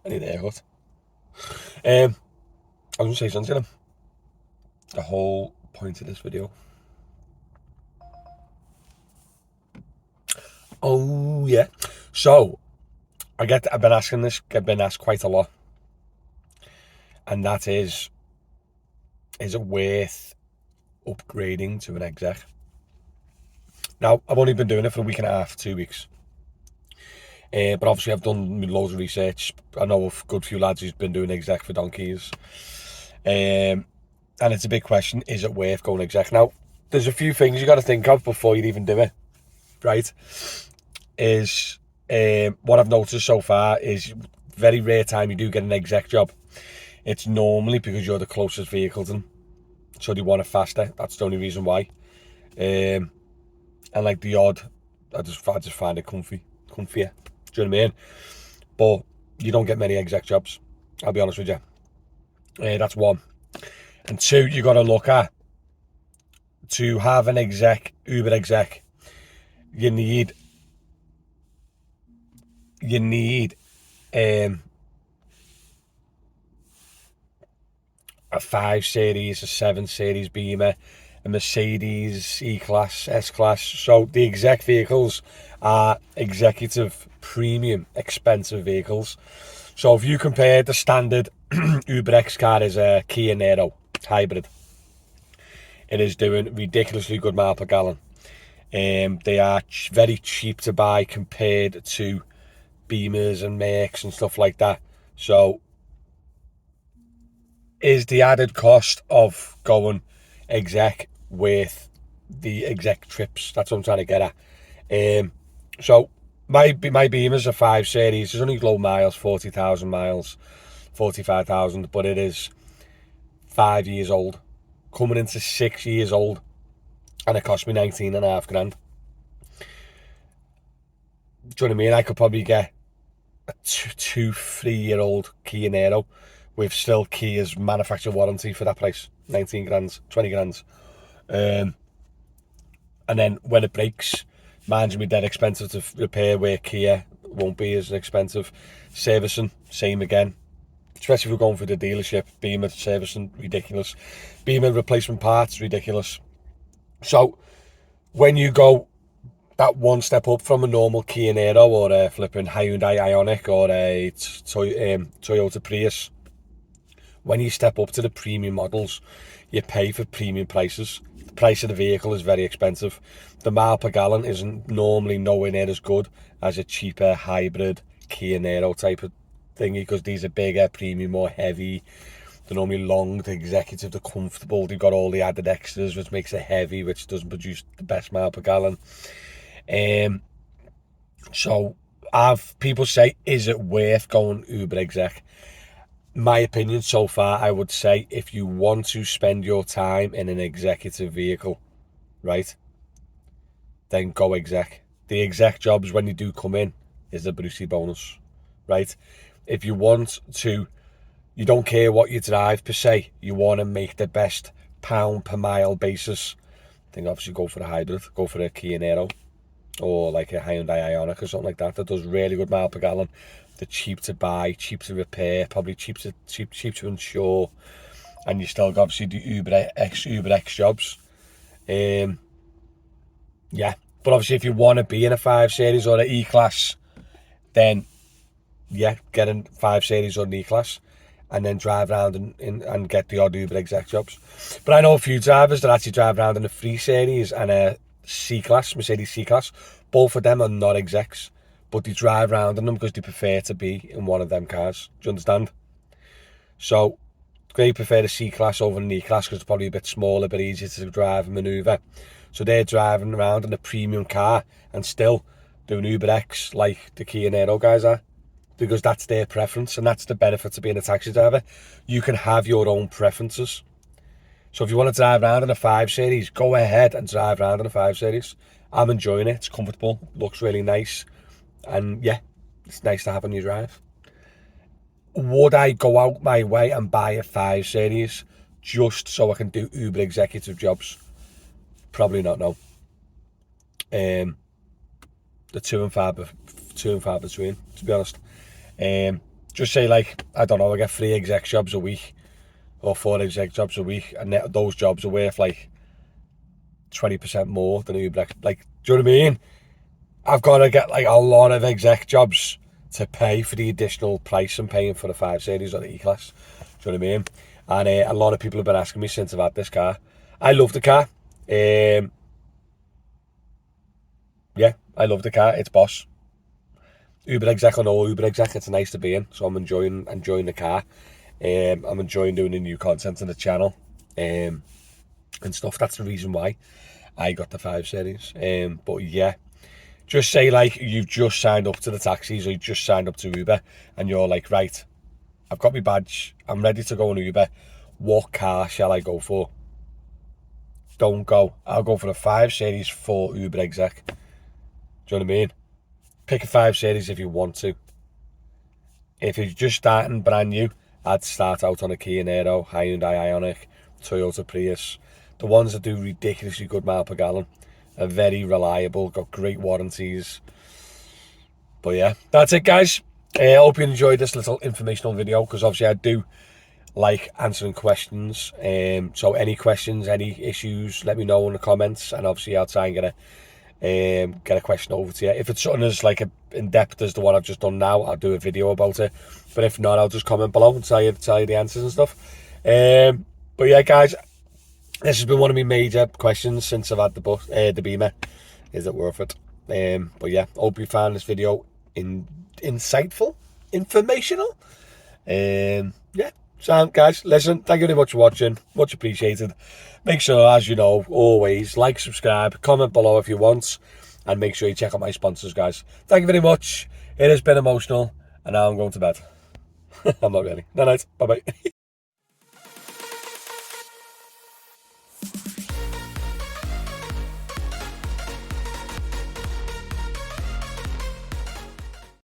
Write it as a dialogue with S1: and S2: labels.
S1: I need a haircut. I was going to say something. The whole point of this video. Oh yeah. So I've been asking this. I've been asked quite a lot, and that is it worth upgrading to an exec? Now I've only been doing it for a week and a half, 2 weeks. But obviously I've done loads of research. I know a good few lads who's been doing exec for donkeys. And it's a big question, is it worth going exec? Now, there's a few things you got to think of before you even do it, right? Is what I've noticed so far is very rare time you do get an exec job. It's normally because you're the closest vehicle to them. So they want it faster. That's the only reason why. And like the odd, I just find it comfier. Do you know what I mean? But you don't get many exec jobs, I'll be honest with you. That's one. And two, you got to look at, to have an exec, Uber exec, you need a 5 Series, a 7 Series Beamer, a Mercedes E-Class, S-Class. So the exec vehicles are executive, premium, expensive vehicles. So if you compare the standard Uber X car as a Kia Niro hybrid, it is doing ridiculously good mile per gallon. They are very cheap to buy compared to Beamers and Mercs and stuff like that. So is the added cost of going exec worth the exec trips? That's what I'm trying to get at. So my Beamer's a 5 Series. It's only low miles, 40,000 miles, 45,000, but it is 5 years old, coming into 6 years old, and it cost me 19.5 grand. Do you know what I mean? I could probably get a 3-year-old Kia Niro with still Kia's manufacturer warranty for that price, 19 grand, 20 grand. And then when it breaks, mine's gonna be dead expensive to repair, where Kia won't be as expensive. Servicing, same again. Especially if we're going for the dealership. Beamer servicing, ridiculous. Beamer replacement parts, ridiculous. So when you go that one step up from a normal Kia Niro or a flipping Hyundai Ioniq or a Toyota Prius, when you step up to the premium models, you pay for premium prices. The price of the vehicle is very expensive. The mile per gallon isn't normally nowhere near as good as a cheaper hybrid Kia Niro type of thingy, because these are bigger, premium, more heavy. They're normally long, they're executive, they're comfortable, they've got all the added extras, which makes it heavy, which doesn't produce the best mile per gallon. So people say, is it worth going Uber exec? My opinion so far, I would say, if you want to spend your time in an executive vehicle, right, then go exec. The exec jobs, when you do come in, is the Brucey bonus, right? If you want to, you don't care what you drive per se, you want to make the best pound per mile basis, then obviously go for a hybrid, go for a Kia Niro or like a Hyundai Ioniq or something like that does really good mile per gallon. They're cheap to buy, cheap to repair, probably cheap to insure, and you still got obviously the Uber X jobs. Yeah, but obviously if you want to be in a 5 Series or an E-Class, then yeah, get in 5 Series or an E-Class and then drive around and get the odd Uber exec jobs. But I know a few drivers that actually drive around in a 3 Series and a C-Class, Mercedes C-Class. Both of them are not execs, but they drive around in them because they prefer to be in one of them cars. Do you understand? So they prefer the C-Class over an E-Class because it's probably a bit smaller, a bit easier to drive and manoeuvre. So they're driving around in a premium car and still doing Uber X like the Kia Niro guys are, because that's their preference, and that's the benefit of being a taxi driver. You can have your own preferences. So if you want to drive around in a 5 Series, go ahead and drive around in a 5 Series. I'm enjoying it. It's comfortable, looks really nice, and yeah, it's nice to have on your drive. Would I go out my way and buy a 5 Series just so I can do Uber executive jobs? Probably not, no. The two and far between, to be honest. just say like, I don't know, I get 3 exec jobs a week or 4 exec jobs a week, and those jobs are worth like 20% more than Uber. Like, do you know what I mean? I've got to get like a lot of exec jobs to pay for the additional price I'm paying for the 5 Series or the E-Class. Do you know what I mean? And a lot of people have been asking me since I've had this car. I love the car. Yeah, I love the car. It's boss. Uber Exec or no Uber Exec, it's nice to be in. So I'm enjoying the car. I'm enjoying doing the new content on the channel and stuff. That's the reason why I got the 5 Series. But yeah, just say like you've just signed up to the taxis or you just signed up to Uber and you're like, right, I've got my badge, I'm ready to go on Uber. What car shall I go for? Don't go. I'll go for the 5 Series for Uber Exec. Do you know what I mean? Pick a 5 Series if you want to. If you're just starting brand new, I'd start out on a Kia Niro, Hyundai Ioniq, Toyota Prius. The ones that do ridiculously good mile per gallon are very reliable, got great warranties. But yeah, that's it, guys. I hope you enjoyed this little informational video, because obviously I do like answering questions. So any questions, any issues, let me know in the comments, and obviously I'll try and get a question over to you. If it's something as like in depth as the one I've just done now, I'll do a video about it. But if not, I'll just comment below and tell you the answers and stuff. But yeah, guys, this has been one of my major questions since I've had the Beamer. Is it worth it? But yeah, hope you found this video insightful, informational. Yeah, so guys, listen, thank you very much for watching, much appreciated. Make sure, as you know, always like, subscribe, comment below if you want, and make sure you check out my sponsors, guys. Thank you very much. It has been emotional, and now I'm going to bed. I'm not ready. Night night. Bye bye.